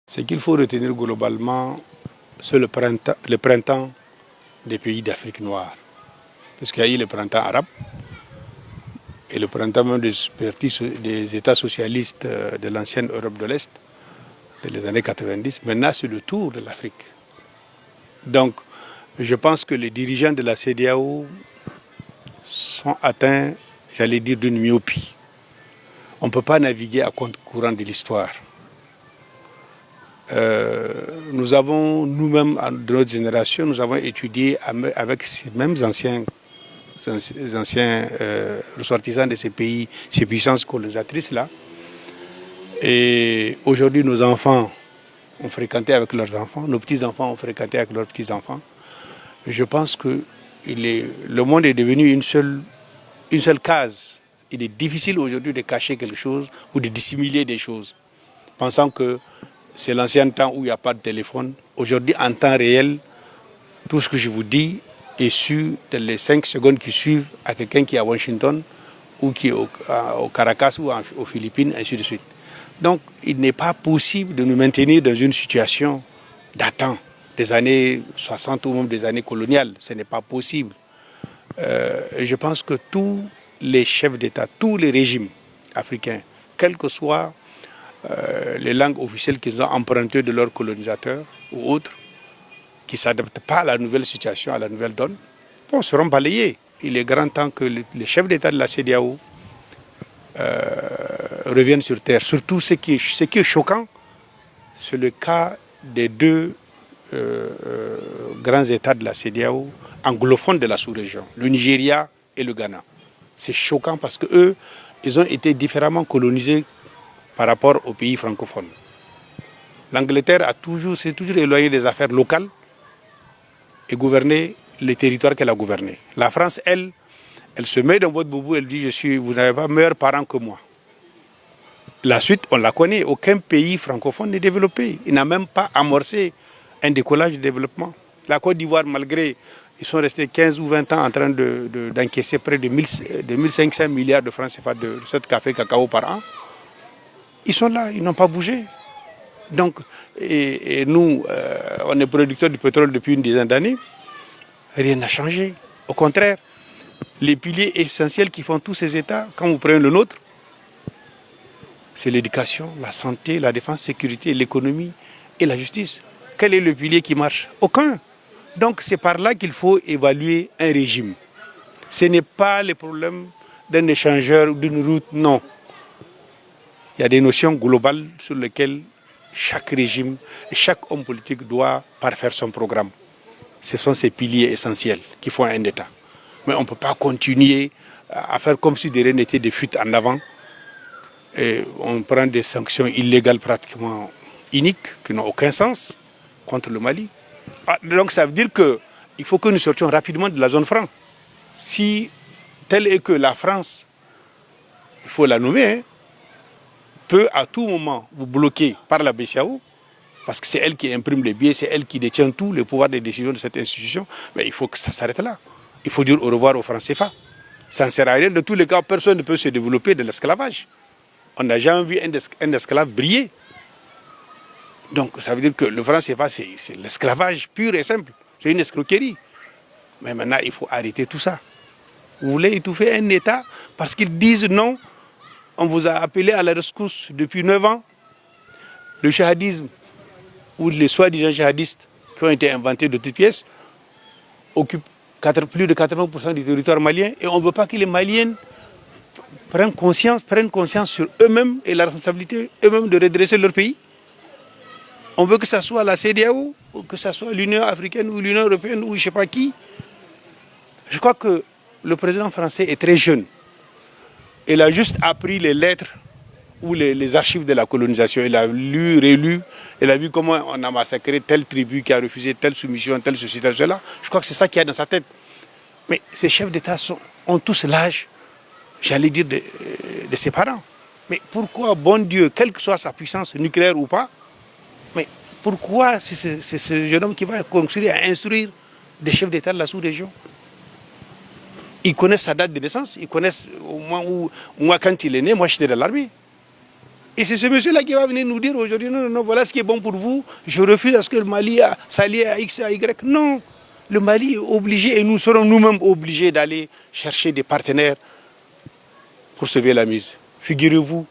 Ce qu'il faut retenir globalement, c'est le printemps des pays d'Afrique noire. Parce qu'il y a eu le printemps arabe et le printemps même des États socialistes de l'ancienne Europe de l'Est, des années 90. Maintenant, c'est le tour de l'Afrique. Donc, je pense que les dirigeants de la CEDEAO sont atteints, j'allais dire, d'une myopie. On ne peut pas naviguer à contre-courant de l'histoire. Nous avons, nous-mêmes, de notre génération, nous avons étudié avec ces mêmes anciens ressortissants de ces pays, ces puissances colonisatrices-là. Et aujourd'hui, nos enfants ont fréquenté avec leurs enfants, nos petits-enfants ont fréquenté avec leurs petits-enfants. Je pense que le monde est devenu une seule case. Il est difficile aujourd'hui de cacher quelque chose ou de dissimuler des choses, pensant que c'est l'ancien temps où il n'y a pas de téléphone. Aujourd'hui, en temps réel, tout ce que je vous dis est su dans les 5 secondes qui suivent à quelqu'un qui est à Washington ou qui est au Caracas ou aux Philippines, ainsi de suite. Donc, il n'est pas possible de nous maintenir dans une situation datant des années 60 ou même des années coloniales. Ce n'est pas possible. Je pense que tous les chefs d'État, tous les régimes africains, quelles que soient les langues officielles qu'ils ont empruntées de leurs colonisateurs ou autres, qui ne s'adaptent pas à la nouvelle situation, à la nouvelle donne, seront balayés. Il est grand temps que les chefs d'État de la CEDEAO reviennent sur terre. Surtout ce qui est choquant, c'est le cas des deux grands États de la CEDEAO anglophones de la sous-région, le Nigeria et le Ghana. C'est choquant parce qu'eux, ils ont été différemment colonisés par rapport aux pays francophones. L'Angleterre s'est toujours éloignée des affaires locales et gouverné les territoires qu'elle a gouvernés. La France, elle se met dans votre boubou, elle dit vous n'avez pas meilleurs parents que moi. La suite, on la connaît. Aucun pays francophone n'est développé. Il n'a même pas amorcé un décollage de développement. La Côte d'Ivoire, malgré, ils sont restés 15 ou 20 ans en train d'encaisser près de 1500 milliards de francs CFA de cette café cacao par an. Ils sont là, ils n'ont pas bougé. Donc, et nous, on est producteurs de pétrole depuis une dizaine d'années. Rien n'a changé. Au contraire, les piliers essentiels qui font tous ces États, quand vous prenez le nôtre, c'est l'éducation, la santé, la défense, la sécurité, l'économie et la justice. Quel est le pilier qui marche? Aucun. Donc c'est par là qu'il faut évaluer un régime. Ce n'est pas le problème d'un échangeur ou d'une route, non. Il y a des notions globales sur lesquelles chaque régime et chaque homme politique doit parfaire son programme. Ce sont ces piliers essentiels qui font un État. Mais on ne peut pas continuer à faire comme si de rien n'était des fuites en avant. Et on prend des sanctions illégales pratiquement iniques, qui n'ont aucun sens, contre le Mali. Donc ça veut dire qu'il faut que nous sortions rapidement de la zone franc. Si tel est que la France, il faut la nommer, peut à tout moment vous bloquer par la BCEAO, parce que c'est elle qui imprime les billets, c'est elle qui détient tout le pouvoir de décision de cette institution, mais il faut que ça s'arrête là. Il faut dire au revoir aux francs CFA. Ça ne sert à rien. De tous les cas, personne ne peut se développer de l'esclavage. On n'a jamais vu un esclave briller. Donc ça veut dire que le franc CFA, c'est l'esclavage pur et simple. C'est une escroquerie. Mais maintenant, il faut arrêter tout ça. Vous voulez étouffer un État parce qu'ils disent non. On vous a appelé à la rescousse depuis 9 ans. Le djihadisme, ou les soi-disant djihadistes qui ont été inventés de toutes pièces, occupent plus de 80% du territoire malien. Et on ne veut pas que les Maliens prennent conscience sur eux-mêmes et la responsabilité eux-mêmes de redresser leur pays. On veut que ce soit la CEDEAO, ou que ce soit l'Union africaine ou l'Union européenne ou je ne sais pas qui. Je crois que le président français est très jeune. Il a juste appris les lettres ou les archives de la colonisation. Il a lu, relu, il a vu comment on a massacré telle tribu qui a refusé telle soumission, telle ceci, telle cela. Je crois que c'est ça qu'il y a dans sa tête. Mais ces chefs d'État ont tous l'âge, j'allais dire, de ses parents. Mais pourquoi, bon Dieu, quelle que soit sa puissance nucléaire ou pas, mais pourquoi c'est ce jeune homme qui va construire et instruire des chefs d'État de la sous-région? Ils connaissent sa date de naissance, ils connaissent au moment où, moi quand il est né, moi j'étais dans l'armée. Et c'est ce monsieur-là qui va venir nous dire aujourd'hui, non, non, non, voilà ce qui est bon pour vous, je refuse à ce que le Mali s'allie à X et à Y. Non, le Mali est obligé et nous serons nous-mêmes obligés d'aller chercher des partenaires pour sauver la mise. Figurez-vous,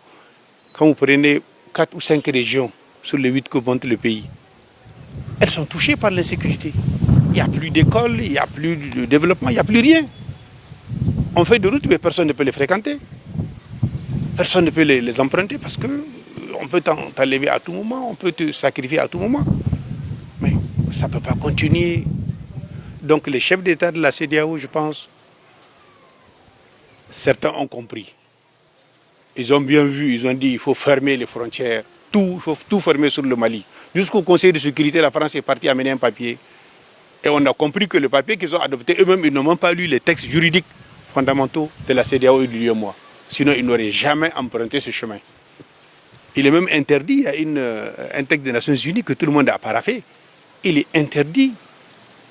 quand vous prenez 4 ou 5 régions sur les 8 que compte le pays, elles sont touchées par l'insécurité. Il n'y a plus d'école, il n'y a plus de développement, il n'y a plus rien. On fait des routes, mais personne ne peut les fréquenter. Personne ne peut les emprunter parce qu'on peut t'enlever à tout moment, on peut te sacrifier à tout moment. Mais ça ne peut pas continuer. Donc les chefs d'État de la CEDEAO, je pense, certains ont compris. Ils ont bien vu, ils ont dit qu'il faut fermer les frontières, il faut tout fermer sur le Mali. Jusqu'au Conseil de sécurité, la France est partie amener un papier. Et on a compris que le papier qu'ils ont adopté eux-mêmes, ils n'ont même pas lu les textes juridiques fondamentaux de la CEDEAO et de l'UEMOA. Sinon, ils n'auraient jamais emprunté ce chemin. Il est même interdit, il y a un texte des Nations Unies que tout le monde a paraphé. Il est interdit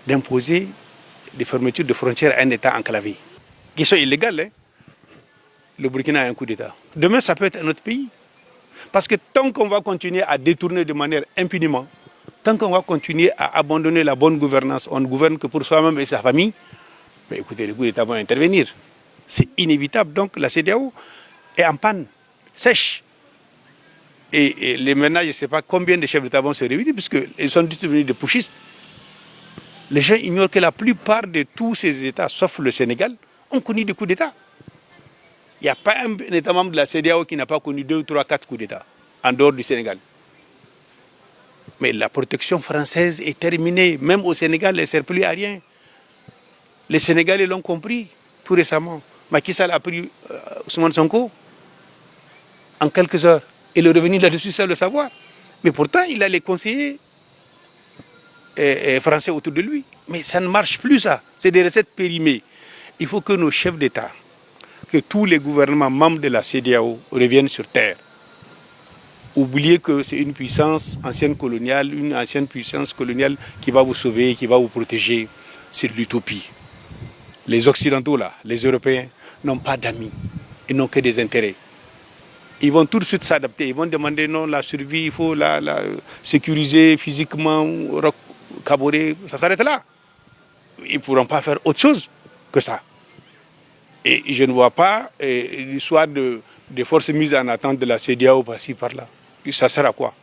d'imposer des fermetures de frontières à un État enclavé, qui sont illégales. Hein. Le Burkina a un coup d'État. Demain, ça peut être un autre pays. Parce que tant qu'on va continuer à détourner de manière impunément, tant qu'on va continuer à abandonner la bonne gouvernance, on ne gouverne que pour soi-même et sa famille, mais écoutez, les coups d'État vont intervenir. C'est inévitable. Donc la CEDEAO est en panne, sèche. Et maintenant, je ne sais pas combien de chefs d'État vont se réunir, puisqu'ils sont tous devenus des putschistes. Les gens ignorent que la plupart de tous ces États, sauf le Sénégal, ont connu des coups d'État. Il n'y a pas un État membre de la CEDEAO qui n'a pas connu 2, 3, 4 coups d'État, en dehors du Sénégal. Mais la protection française est terminée. Même au Sénégal, elle ne sert plus à rien. Les Sénégalais l'ont compris tout récemment. Macky Sall a pris Ousmane Sonko en quelques heures. Il est revenu là-dessus sans le savoir. Mais pourtant, il a les conseillers français autour de lui. Mais ça ne marche plus, ça. C'est des recettes périmées. Il faut que nos chefs d'État, que tous les gouvernements membres de la CEDEAO reviennent sur terre. Oubliez que c'est une puissance ancienne coloniale, une ancienne puissance coloniale qui va vous sauver, qui va vous protéger. C'est de l'utopie. Les Occidentaux, là, les Européens, n'ont pas d'amis. Ils n'ont que des intérêts. Ils vont tout de suite s'adapter. Ils vont demander non, la survie, il faut la sécuriser physiquement, caborer. Ça s'arrête là. Ils ne pourront pas faire autre chose que ça. Et je ne vois pas l'histoire des forces mises en attente de la CEDEAO par-ci, par-là. Ça sert à quoi?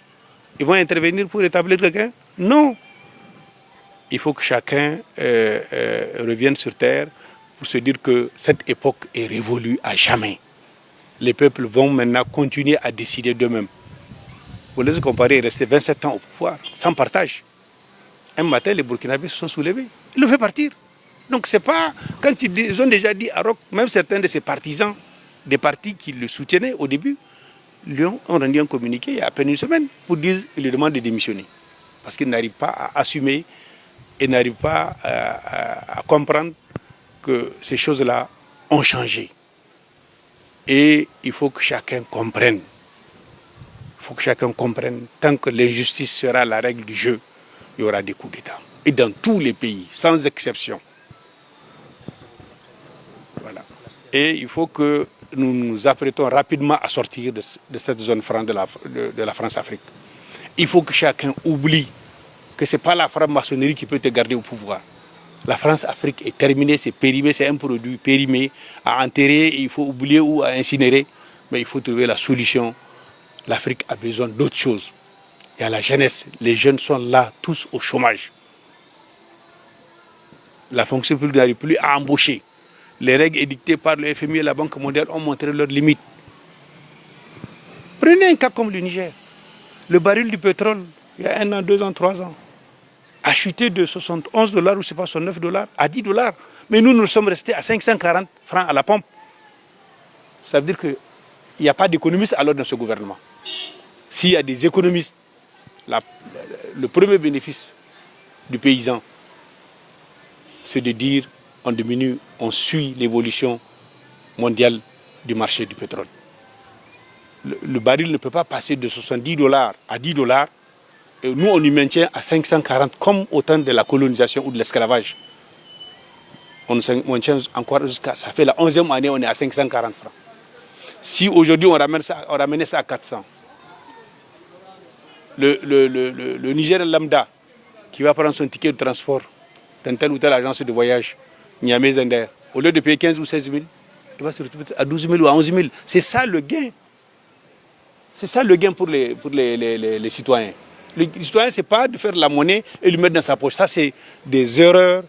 Ils vont intervenir pour établir quelqu'un? Non. Il faut que chacun revienne sur terre pour se dire que cette époque est révolue à jamais. Les peuples vont maintenant continuer à décider d'eux-mêmes. Vous les comparez, rester 27 ans au pouvoir, sans partage. Un matin, les Burkinabés se sont soulevés. Ils le fait partir. Donc c'est pas, quand ils ont déjà dit à Roch, même certains de ses partisans, des partis qui le soutenaient au début, lui ont rendu un communiqué il y a à peine une semaine pour dire qu'il lui demande de démissionner. Parce qu'il n'arrive pas à assumer et n'arrive pas à comprendre que ces choses-là ont changé. Et il faut que chacun comprenne. Il faut que chacun comprenne. Tant que l'injustice sera la règle du jeu, il y aura des coups d'État. Et dans tous les pays, sans exception. Voilà. Et il faut que nous nous apprêtons rapidement à sortir de cette zone franc de la France-Afrique. Il faut que chacun oublie que ce n'est pas la franc-maçonnerie qui peut te garder au pouvoir. La France-Afrique est terminée, c'est périmé, c'est un produit périmé, à enterrer, il faut oublier ou à incinérer. Mais il faut trouver la solution. L'Afrique a besoin d'autre chose. Il y a la jeunesse, les jeunes sont là, tous au chômage. La fonction publique n'arrive plus à embaucher. Les règles édictées par le FMI et la Banque mondiale ont montré leurs limites. Prenez un cas comme le Niger. Le baril du pétrole, il y a 1 an, 2 ans, 3 ans, a chuté de 71 $ ou je sais pas, 69 $ à 10 $. Mais nous sommes restés à 540 francs à la pompe. Ça veut dire qu'il n'y a pas d'économistes alors dans ce gouvernement. S'il y a des économistes, le premier bénéfice du paysan, c'est de dire on diminue, on suit l'évolution mondiale du marché du pétrole. Le baril ne peut pas passer de 70 $ à 10 $. Et nous, on y maintient à 540 comme au temps de la colonisation ou de l'esclavage. On maintient encore jusqu'à... Ça fait la 11e année, on est à 540 francs. Si aujourd'hui on ramenait ça à 400, le Nigérien lambda qui va prendre son ticket de transport dans telle ou telle agence de voyage, Niamey Zender, au lieu de payer 15 ou 16 000, il va se retrouver à 12 000 ou à 11 000. C'est ça le gain. C'est ça le gain pour les citoyens. Le citoyen, ce n'est pas de faire de la monnaie et le mettre dans sa poche. Ça, c'est des erreurs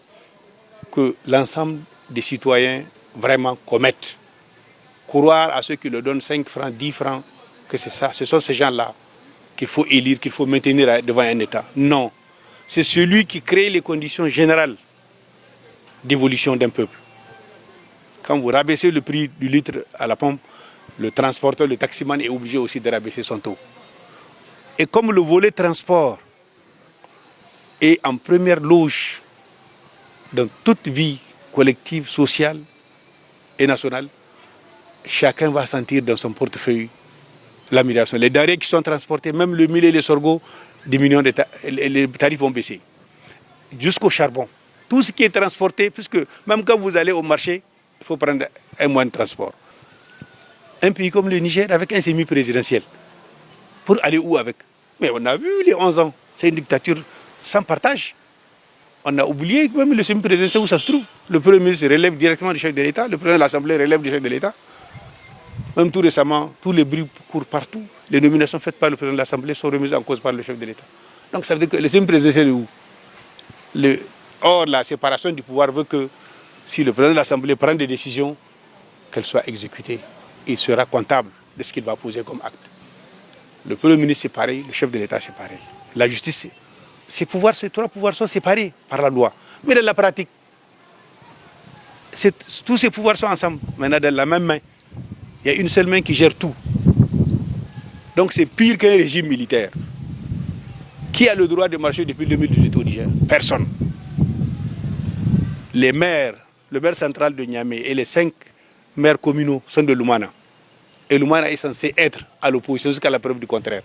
que l'ensemble des citoyens vraiment commettent. Croire à ceux qui leur donnent 5 francs, 10 francs, que c'est ça. Ce sont ces gens-là qu'il faut élire, qu'il faut maintenir devant un État. Non. C'est celui qui crée les conditions générales d'évolution d'un peuple. Quand vous rabaissez le prix du litre à la pompe, le transporteur, le taximan est obligé aussi de rabaisser son taux. Et comme le volet transport est en première loge dans toute vie collective, sociale et nationale, chacun va sentir dans son portefeuille l'amélioration. Les denrées qui sont transportées, même le mil et les sorgho, diminuent, les tarifs vont baisser. Jusqu'au charbon. Tout ce qui est transporté, puisque même quand vous allez au marché, il faut prendre un moyen de transport. Un pays comme le Niger, avec un semi-présidentiel, pour aller où avec? Mais on a vu les 11 ans, c'est une dictature sans partage. On a oublié que même le semi-présidentiel où ça se trouve. Le Premier ministre relève directement du chef de l'État, le président de l'Assemblée relève du chef de l'État. Même tout récemment, tous les bruits courent partout. Les nominations faites par le président de l'Assemblée sont remises en cause par le chef de l'État. Donc ça veut dire que le semi-présidentiel est où? Or, la séparation du pouvoir veut que si le président de l'Assemblée prend des décisions, qu'elles soient exécutées. Il sera comptable de ce qu'il va poser comme acte. Le Premier ministre, c'est pareil. Le chef de l'État, c'est pareil. La justice, ces trois pouvoirs sont séparés par la loi. Mais dans la pratique, tous ces pouvoirs sont ensemble, maintenant dans la même main. Il y a une seule main qui gère tout. Donc c'est pire qu'un régime militaire. Qui a le droit de marcher depuis 2018 au Niger? Personne. Les maires, le maire central de Niamey et les 5 maires communaux sont de Lumana. Et Lumana est censé être à l'opposition jusqu'à la preuve du contraire.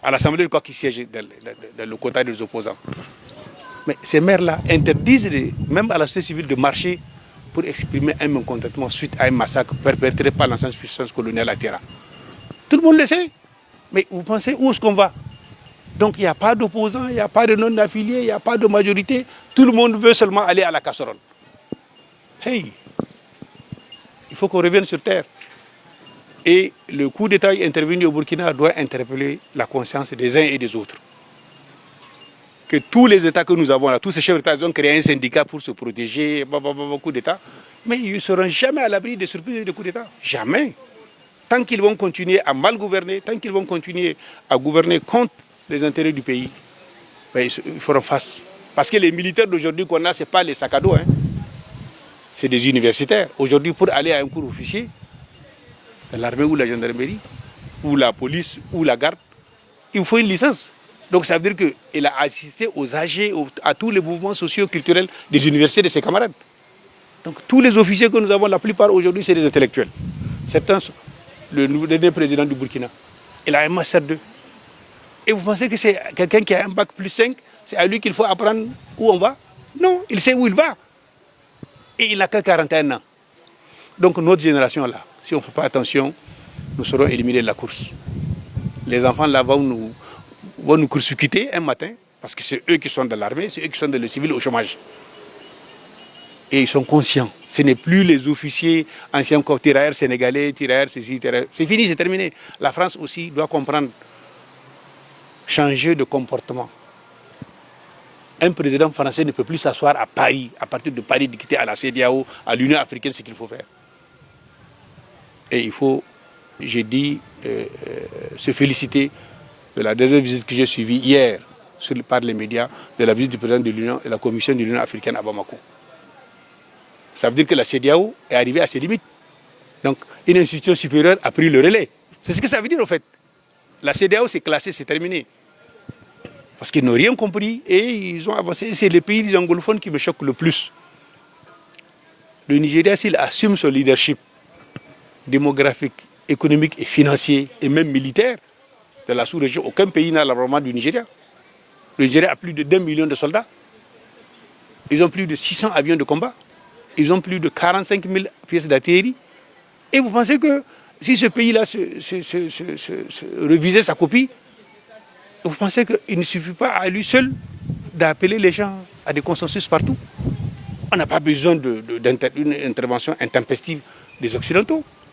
À l'Assemblée, quoi qu'il siège dans le quota des opposants. Mais ces maires-là interdisent, même à la société civile, de marcher pour exprimer un mécontentement suite à un massacre perpétré par l'ancienne puissance coloniale à Terra. Tout le monde le sait. Mais vous pensez où est-ce qu'on va? Donc il n'y a pas d'opposants, il n'y a pas de non-affiliés, il n'y a pas de majorité. Tout le monde veut seulement aller à la casserole. Hey, il faut qu'on revienne sur terre. Et le coup d'État intervenu au Burkina doit interpeller la conscience des uns et des autres. Que tous les États que nous avons là, tous ces chefs d'État, ils ont créé un syndicat pour se protéger, coup d'État. Mais ils ne seront jamais à l'abri des surprises et des coups d'État. Jamais. Tant qu'ils vont continuer à mal gouverner, tant qu'ils vont continuer à gouverner contre les intérêts du pays, ben, ils feront face. Parce que les militaires d'aujourd'hui qu'on a, ce n'est pas les sacs à dos. Hein. C'est des universitaires. Aujourd'hui, pour aller à un cours officier, l'armée ou la gendarmerie, ou la police, ou la garde, il faut une licence. Donc ça veut dire qu'il a assisté aux AG, à tous les mouvements sociaux, culturels des universités de ses camarades. Donc tous les officiers que nous avons, la plupart aujourd'hui, c'est des intellectuels. Certains, le dernier président du Burkina, il a un master 2. Et vous pensez que c'est quelqu'un qui a un bac plus 5, c'est à lui qu'il faut apprendre où on va? Non, il sait où il va. Et il n'a que 41 ans. Donc notre génération là, si on ne fait pas attention, nous serons éliminés de la course. Les enfants là vont nous court-circuiter un matin, parce que c'est eux qui sont dans l'armée, c'est eux qui sont dans le civil au chômage. Et ils sont conscients. Ce n'est plus les officiers anciens comme tirailleurs sénégalais, tirailleurs ceci, tirailleurs. C'est fini, c'est terminé. La France aussi doit comprendre, changer de comportement. Un président français ne peut plus s'asseoir à Paris, à partir de Paris, dicter à la CEDEAO, à l'Union africaine ce qu'il faut faire. Et il faut, j'ai dit, se féliciter de la dernière visite que j'ai suivie hier par les médias, de la visite du président de l'Union et de la Commission de l'Union africaine à Bamako. Ça veut dire que la CEDEAO est arrivée à ses limites. Donc, une institution supérieure a pris le relais. C'est ce que ça veut dire, en fait. La CEDEAO, c'est classé, c'est terminé. Parce qu'ils n'ont rien compris et ils ont avancé. C'est les pays anglophones qui me choquent le plus. Le Nigeria, s'il assume son leadership démographique, économique et financier, et même militaire, de la sous-région, aucun pays n'a l'armement du Nigeria. Le Nigeria a plus de 2 millions de soldats. Ils ont plus de 600 avions de combat. Ils ont plus de 45 000 pièces d'artillerie. Et vous pensez que si ce pays-là revisait sa copie, Vous pensez qu'il ne suffit pas à lui seul d'appeler les gens à des consensus partout? On n'a pas besoin d'une intervention intempestive des Occidentaux.